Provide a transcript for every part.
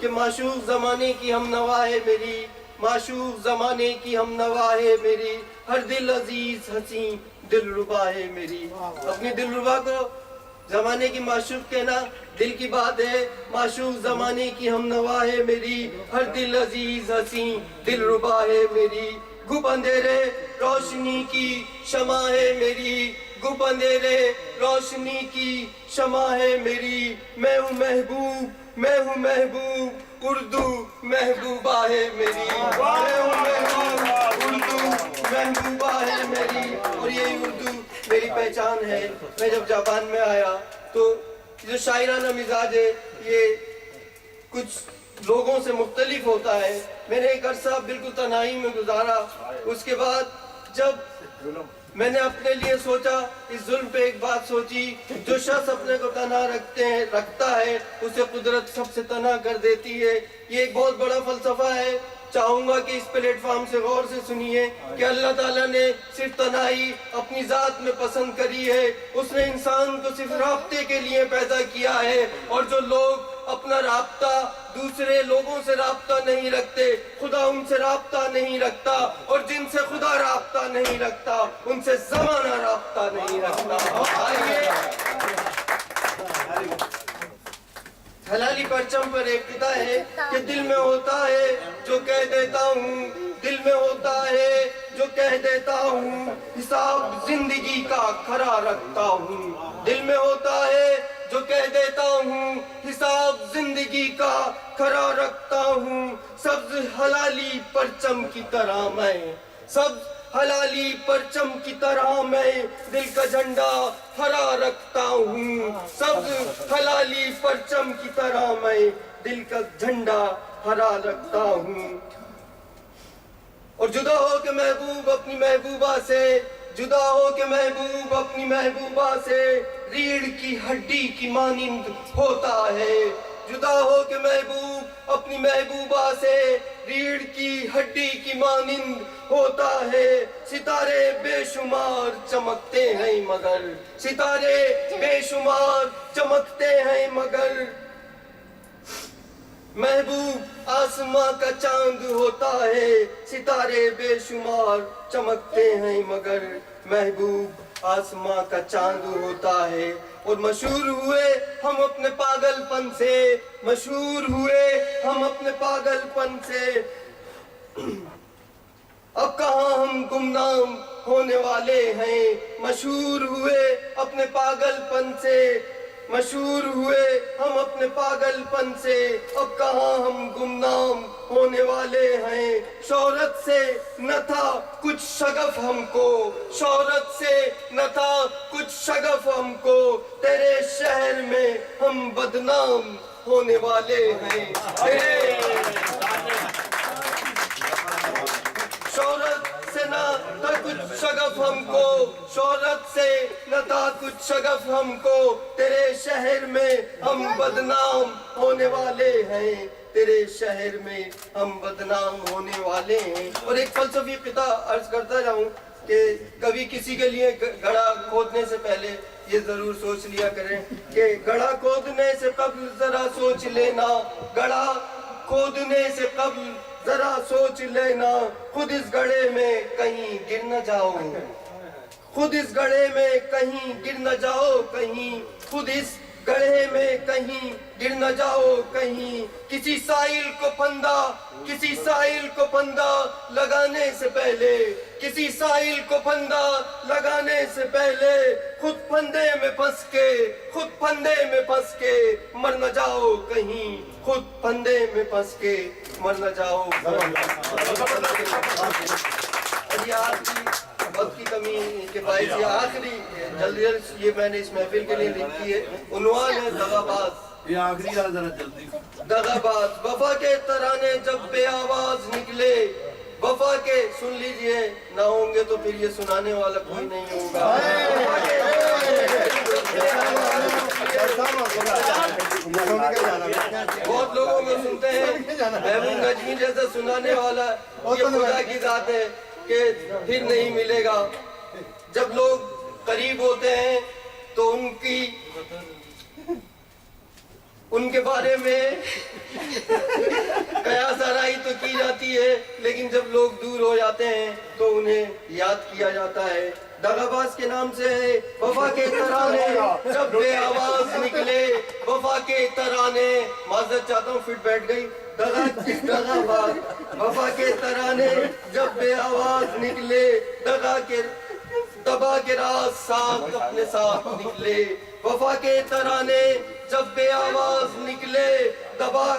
کہ معشوق زمانے کی ہم نوا ہے میری، معشوق زمانے کی ہم نوا ہے میری، ہر دل عزیز حسین دل ربا ہے میری۔ اپنی دل ربا کو زمانے کی معشوق کہنا دل کی بات ہے۔ معشوق زمانے کی ہم نوا ہے میری، ہر دل عزیز حسین دل ربا ہے میری۔ گھپ اندھیرے روشنی کی شمع ہے میری، گھپ اندھیرے روشنی کی شمع ہے میری۔ میں ہوں محبوب، میں ہوں محبوب، اردو محبوبہ ہے میری۔ میں ہوں محبوب، اردو محبوبہ ہے میری، اور یہی اردو میری پہچان ہے۔ میں جب جاپان میں آیا تو جو شاعرانہ مزاج ہے یہ کچھ لوگوں سے مختلف ہوتا ہے۔ میں نے ایک عرصہ بالکل تنہائی میں گزارا۔ اس کے بعد جب میں نے اپنے لیے سوچا، اس ظلم پہ ایک بات سوچی، جو شخص اپنے کو تنہا رکھتا ہے اسے قدرت سب سے تنہا کر دیتی ہے۔ یہ ایک بہت بڑا فلسفہ ہے۔ چاہوں گا کہ اس پلیٹ فارم سے غور سے سنیے کہ اللہ تعالیٰ نے صرف تنہائی اپنی ذات میں پسند کری ہے۔ اس نے انسان کو صرف رابطے کے لیے پیدا کیا ہے، اور جو لوگ اپنا رابطہ دوسرے لوگوں سے رابطہ نہیں رکھتے، خدا ان سے رابطہ نہیں رکھتا، اور جن سے خدا رابطہ نہیں رکھتا ان سے زمانہ رابطہ نہیں رکھتا۔ آئیے حلالی پرچم پر ایک قطعہ ہے کہ دل میں ہوتا ہے جو کہہ دیتا ہوں، دل میں ہوتا ہے جو کہہ دیتا ہوں، حساب زندگی کا کھرا رکھتا ہوں۔ دل میں ہوتا ہے جو کہہ دیتا ہوں، حساب زندگی کا کھرا رکھتا ہوں۔ سبز حلالی پرچم کی طرح میں، سبز حلالی پرچم کی طرح میں دل کا جھنڈا ہرا رکھتا ہوں۔ سبز حلالی پرچم کی طرح میں دل کا جھنڈا ہرا رکھتا ہوں۔ اور جدا ہو کے محبوب اپنی محبوبہ سے، جدا ہو کے محبوب اپنی محبوبہ سے ریڑھ کی ہڈی کی مانند ہوتا ہے۔ جدا ہو کے محبوب اپنی محبوبہ سے ریڑھ کی ہڈی کی مانند ہوتا ہے۔ ستارے بے شمار چمکتے ہیں مگر، ستارے بے شمار چمکتے ہیں مگر محبوب آسماں کا چاند ہوتا ہے۔ ستارے بے شمار چمکتے ہیں مگر محبوب آسماں کا چاند ہوتا ہے۔ اور مشہور ہوئے ہم اپنے پاگل پن سے، مشہور ہوئے ہم اپنے پاگل پن سے، اب کہاں ہم گمنام ہونے والے ہیں۔ مشہور ہوئے اپنے پاگل پن سے، مشہور ہوئے ہم اپنے پاگل پن سے، اب کہاں ہم گمنام ہونے والے ہیں۔ شہرت سے نہ تھا کچھ شغف ہم کو، شہرت سے نہ تھا کچھ شغف ہم کو، تیرے شہر میں ہم بدنام ہونے والے ہیں۔ شہرت سے نہ تھا کچھ شغف ہم کو، شہرت سے نہ تھا کچھ شغف ہم کو، تیرے شہر میں ہم بدنام ہونے والے ہیں، تیرے شہر میں ہم بدنام ہونے والے ہیں۔ اور ایک فلسفی قطعہ عرض کرتا جاؤں کہ کبھی کسی کے لیے گڑھا کھودنے سے پہلے یہ ضرور سوچ لیا کریں کہ گڑھا کھودنے سے قبل ذرا سوچ لینا، گڑھا کھودنے سے قبل ذرا سوچ لینا، خود اس گڑھے میں کہیں گر نہ جاؤ، خود اس گڑھے میں کہیں گر نہ جاؤ کہیں، خود اس گڑھے میں کہیں گر نہ جاؤ کہیں۔ کسی ساحل کو پھندا، کسی ساحل کو پھندا لگانے سے پہلے، کسی ساحل کو پھندا لگانے سے پہلے خود پھندے میں پھنس کے، خود پھندے میں پھنس کے مر نہ جاؤ کہیں، خود پھندے میں پھنس کے مر نہ جاؤ کہیں۔ یہ آخری وقت کی کمی کے باعث یہ آخری جلدی یہ میں نے اس محفل کے لیے لکھی ہے، عنوان ہے دغا باز۔ یہ آخری ذرا جلدی۔ دغا باز، وفا کے ترانے جب بے آواز نکلے، وفا کے سن لیجئے، نہ ہوں گے تو پھر یہ سنانے والا کوئی نہیں ہوگا۔ بہت لوگوں کو سنتے ہیں محمود نجمی جیسا سنانے والا یہ خدا کی ذات ہے کہ پھر نہیں ملے گا۔ جب لوگ قریب ہوتے ہیں تو ان کی ان کے بارے میں قیاس آرائی تو کی جاتی ہے، لیکن جب لوگ دور ہو جاتے ہیں تو انہیں یاد کیا جاتا ہے۔ دغاباز کے نام سے ہے وفا کے ترانے، جب بے آواز نکلے وفا کے ترانے۔ معذرت چاہتا ہوں، فٹ بیٹھ گئی۔ دغاباز وفا کے ترانے جب بے آواز نکلے، دبا کے راز ساتھ اپنے ساتھ نکلے۔ وفا کے ترانے جب بے آواز نکلے، دبا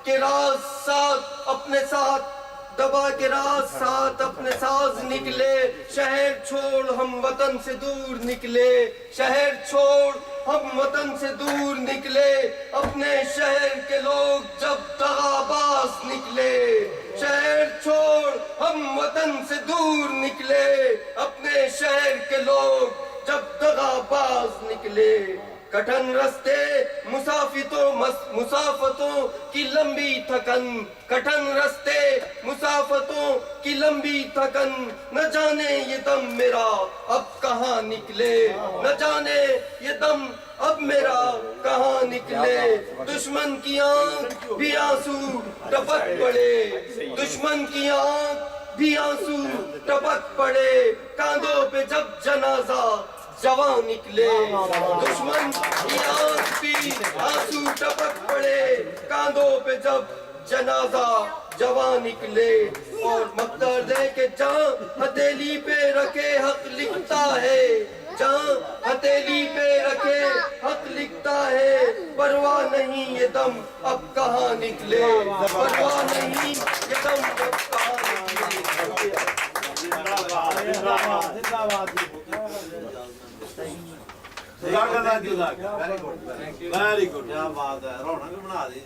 کے راز ساتھ اپنے ساتھ، دبا کے راز ساتھ اپنے ساز نکلے۔ شہر چھوڑ ہم وطن سے دور نکلے، شہر چھوڑ ہم وطن سے دور نکلے، اپنے شہر کے لوگ جب دغاباز نکلے۔ شہر چھوڑ ہم وطن سے دور نکلے، اپنے شہر کے لوگ جب دغاباز نکلے۔ کٹھن رستے مسافتوں کی لمبی تھکن، کٹھن رستے مسافتوں کی لمبی تھکن، نہ جانے یہ دم میرا اب کہاں نکلے، نہ جانے یہ دم اب میرا کہاں نکلے۔ دشمن کی آنکھ بھی آنسو ٹپک پڑے، دشمن کی آنکھ بھی آنسو ٹپک پڑے، کاندھوں پہ جب جنازہ جوان نکلے۔ دشمن کی آنکھ بھی آنسو ٹپک پڑے، کاندھوں پہ جب جنازہ جوان نکلے۔ اور مقدر دے کہ جہاں ہتھیلی پہ رکھے حق لکھتا ہے، جہاں ہتھیلی پہ رکھے حق لکھتا ہے، پرواہ نہیں یہ دم اب کہاں نکلے، پرواہ نہیں یہ دم اب کہاں نکلے۔ ویری گڈ، کیا بات ہے، رونق بنا دی۔